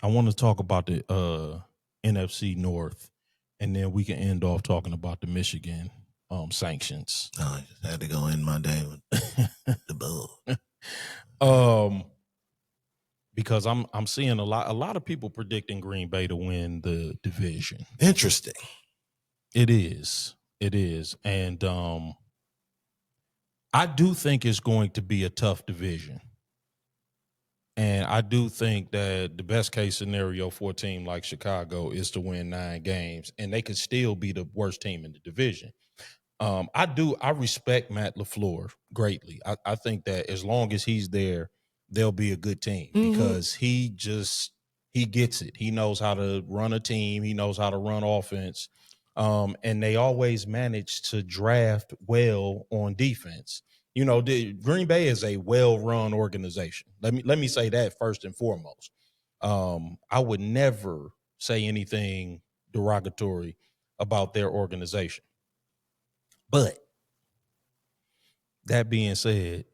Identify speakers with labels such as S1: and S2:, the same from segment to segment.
S1: I want to talk about the NFC North, and then we can end off talking about the Michigan sanctions.
S2: No, I just had to go in my day with the bull.
S1: Because I'm seeing a lot of people predicting Green Bay to win the division.
S2: Interesting.
S1: It is, and I do think it's going to be a tough division. And I do think that the best case scenario for a team like Chicago is to win 9 games, and they could still be the worst team in the division. I respect Matt LaFleur greatly. I think that as long as he's there, they'll be a good team because he gets it. He knows how to run a team. He knows how to run offense. And they always manage to draft well on defense. You know, Green Bay is a well-run organization. Let me say that first and foremost. I would never say anything derogatory about their organization. But that being said,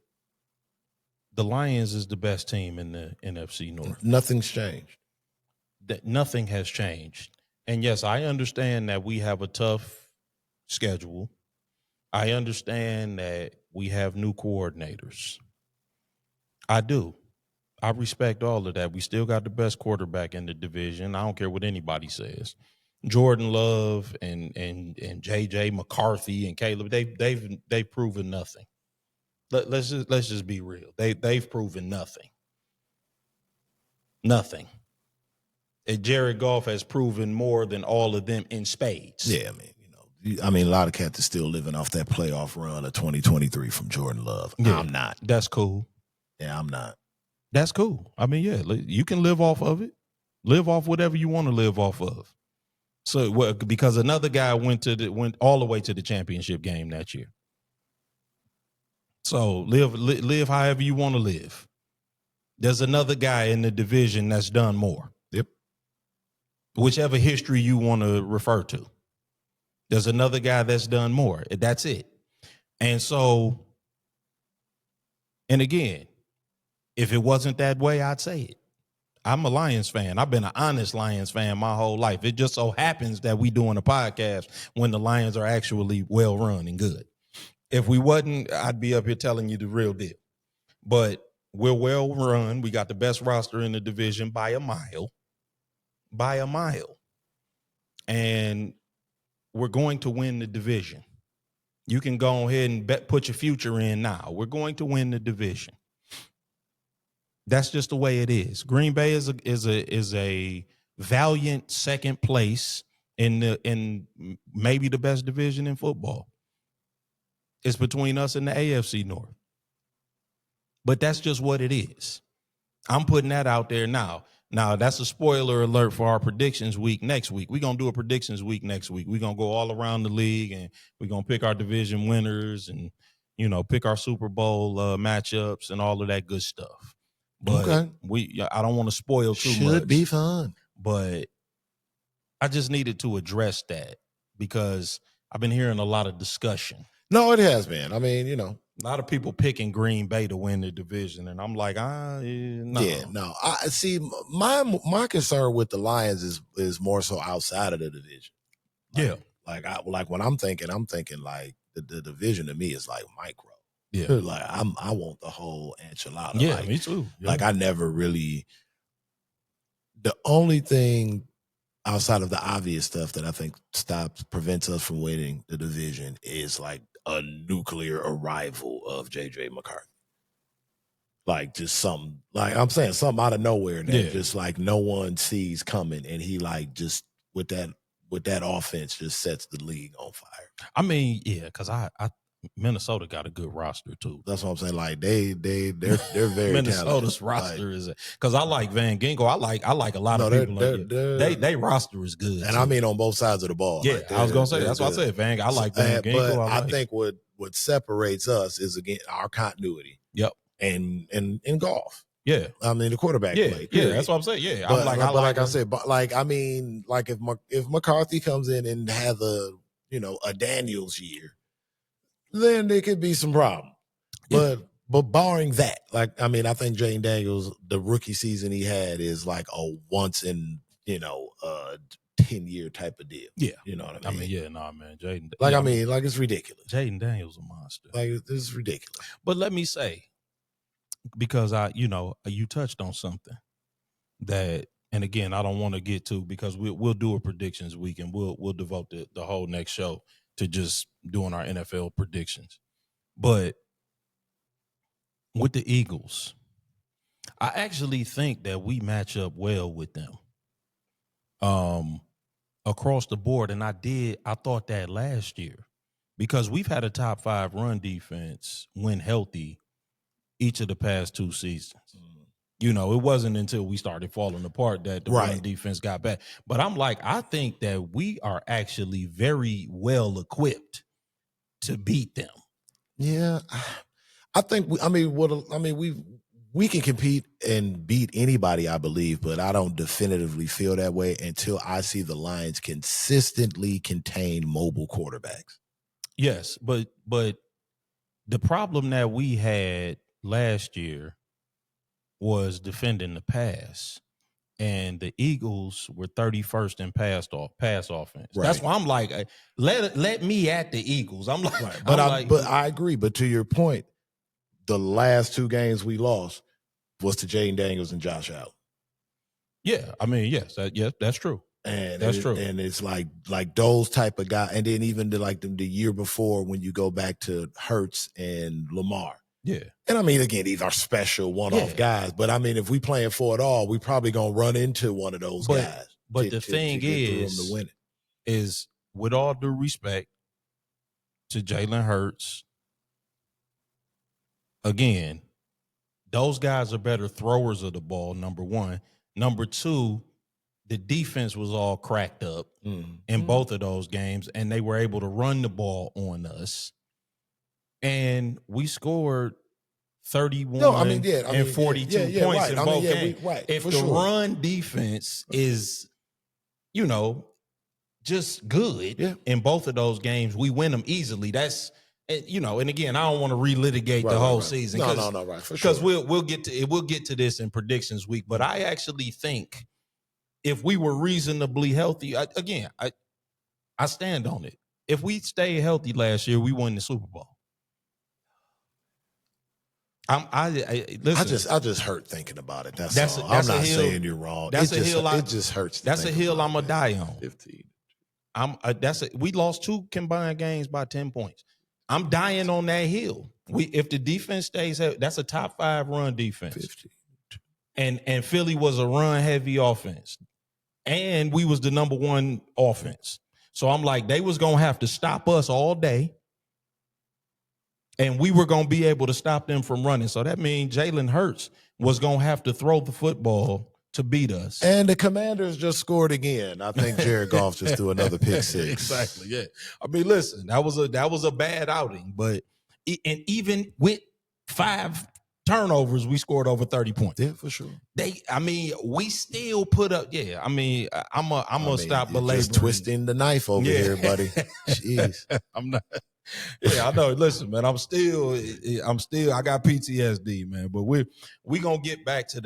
S1: the Lions is the best team in the NFC North.
S2: Nothing's changed.
S1: That nothing has changed. And yes, I understand that we have a tough schedule. I understand that we have new coordinators. I do. I respect all of that. We still got the best quarterback in the division. I don't care what anybody says. Jordan Love and JJ McCarthy and Caleb, they've proven nothing. Let's just be real. They've proven nothing. Nothing. And Jared Goff has proven more than all of them in spades.
S2: Yeah, I mean, a lot of cats are still living off that playoff run of 2023 from Jordan Love.
S1: Yeah,
S2: I'm not.
S1: That's cool.
S2: Yeah, I'm not.
S1: That's cool. I mean, yeah, you can live off of it. Live off whatever you want to live off of. So, because another guy went all the way to the championship game that year. So live however you want to live. There's another guy in the division that's done more.
S2: Yep.
S1: Whichever history you want to refer to. There's another guy that's done more. That's it. And so, and again, if it wasn't that way, I'd say it. I'm a Lions fan. I've been an honest Lions fan my whole life. It just so happens that we doing a podcast when the Lions are actually well run and good. If we wasn't, I'd be up here telling you the real deal. But we're well run. We got the best roster in the division by a mile. By a mile. And we're going to win the division. You can go ahead and put your future in now. We're going to win the division. That's just the way it is. Green Bay is a valiant second place in maybe the best division in football. It's between us and the AFC North. But that's just what it is. I'm putting that out there now. Now, that's a spoiler alert for our predictions week next week. We're going to do a predictions week next week. We're going to go all around the league, and we're going to pick our division winners and, pick our Super Bowl matchups and all of that good stuff. But I don't want to spoil too much.
S2: Should be fun.
S1: But I just needed to address that because I've been hearing a lot of discussion.
S2: No, it has been. I mean,
S1: a lot of people picking Green Bay to win the division, and I'm like, no.
S2: Yeah, no. I see. My concern with the Lions is more so outside of the division. Like when I'm thinking like the division to me is like micro.
S1: Yeah,
S2: like I want the whole enchilada.
S1: Yeah,
S2: like,
S1: me too. Yeah.
S2: Like I never really. The only thing outside of the obvious stuff that I think prevents us from winning the division is like a nuclear arrival of JJ McCarthy. Like just something, like I'm saying, something out of nowhere that just like no one sees coming, and he like just with that offense just sets the league on fire.
S1: I mean, yeah, because I Minnesota got a good roster too.
S2: That's what I'm saying. Like they're very
S1: Minnesota's
S2: talented.
S1: roster is because I like Van Ginkel. I like a lot of people. They roster is good,
S2: and too. I mean on both sides of the ball.
S1: Yeah, like I was gonna say that's why I said Van. I like Van Ginkel.
S2: But I think what separates us is again our continuity.
S1: Yep.
S2: And in golf.
S1: Yeah.
S2: I mean the quarterback play.
S1: Yeah, that's what I'm saying. Yeah.
S2: But, I said, but like I mean, like if McCarthy comes in and has a Daniels year, then there could be some problem. But But barring that, like, I mean, I think Jaden Daniels, the rookie season he had is like a once in, 10-year type of deal.
S1: Yeah.
S2: You know what
S1: I mean, yeah, nah, man. Jaden.
S2: Like,
S1: yeah,
S2: I mean, like, it's ridiculous.
S1: Jaden Daniels a monster.
S2: Like, this is ridiculous.
S1: But let me say, because you touched on something that, and again, I don't want to get to, because we'll do a predictions week, and we'll devote the whole next show to just doing our NFL predictions. But with the Eagles, I actually think that we match up well with them. Across the board, and I thought that last year, because we've had a top 5 run defense when healthy each of the past 2 seasons. It wasn't until we started falling apart that the run defense got bad. But I think that we are actually very well equipped to beat them.
S2: Yeah, I think we can compete and beat anybody, I believe, but I don't definitively feel that way until I see the Lions consistently contain mobile quarterbacks.
S1: Yes, but the problem that we had last year was defending the pass, and the Eagles were 31st in pass offense. Right. That's why I'm like, let me at the Eagles. I'm like, right.
S2: But I agree. But to your point, the last 2 games we lost was to Jaden Daniels and Josh Allen.
S1: Yeah, I mean, yes, that's true.
S2: And
S1: that's true.
S2: And it's like those type of guys. And then even the year before, when you go back to Hurts and Lamar.
S1: Yeah.
S2: And I mean, again, these are special one-off guys. But I mean, if we playing for it all, we probably gonna run into one of those guys.
S1: But the thing is, with all due respect to Jalen Hurts, again, those guys are better throwers of the ball, number one. Number two, the defense was all cracked up in both of those games, and they were able to run the ball on us. And we scored 31 and 42 points in both games. If the run defense is, just good in both of those games, we win them easily. That's, and again, I don't want to relitigate the whole season.
S2: No, right, for sure.
S1: Because we'll get to this in predictions week. But I actually think if we were reasonably healthy, I stand on it. If we stayed healthy last year, we won the Super Bowl. Listen,
S2: I just hurt thinking about it. That's all. I'm not saying you're wrong.
S1: That's a hill.
S2: It just hurts.
S1: That's a hill I'm gonna die on.
S2: 15.
S1: We lost 2 combined games by 10 points. I'm dying on that hill. If the defense stays, that's a top 5 run defense.
S2: 15.
S1: And Philly was a run heavy offense, and we was the number 1 offense. So I'm like, they was gonna have to stop us all day. And we were going to be able to stop them from running. So that means Jalen Hurts was going to have to throw the football to beat us.
S2: And the Commanders just scored again. I think Jared Goff just threw another pick 6.
S1: Exactly, yeah. I mean, listen, that was a bad outing. But even with 5 turnovers, we scored over 30 points.
S2: Yeah, for sure.
S1: We still put up. Yeah, I mean, I'm gonna stop belaboring.
S2: Just twisting the knife over here, buddy. Jeez,
S1: I'm not. Yeah, I know. Listen, man, I got PTSD, man. But we gonna get back to that.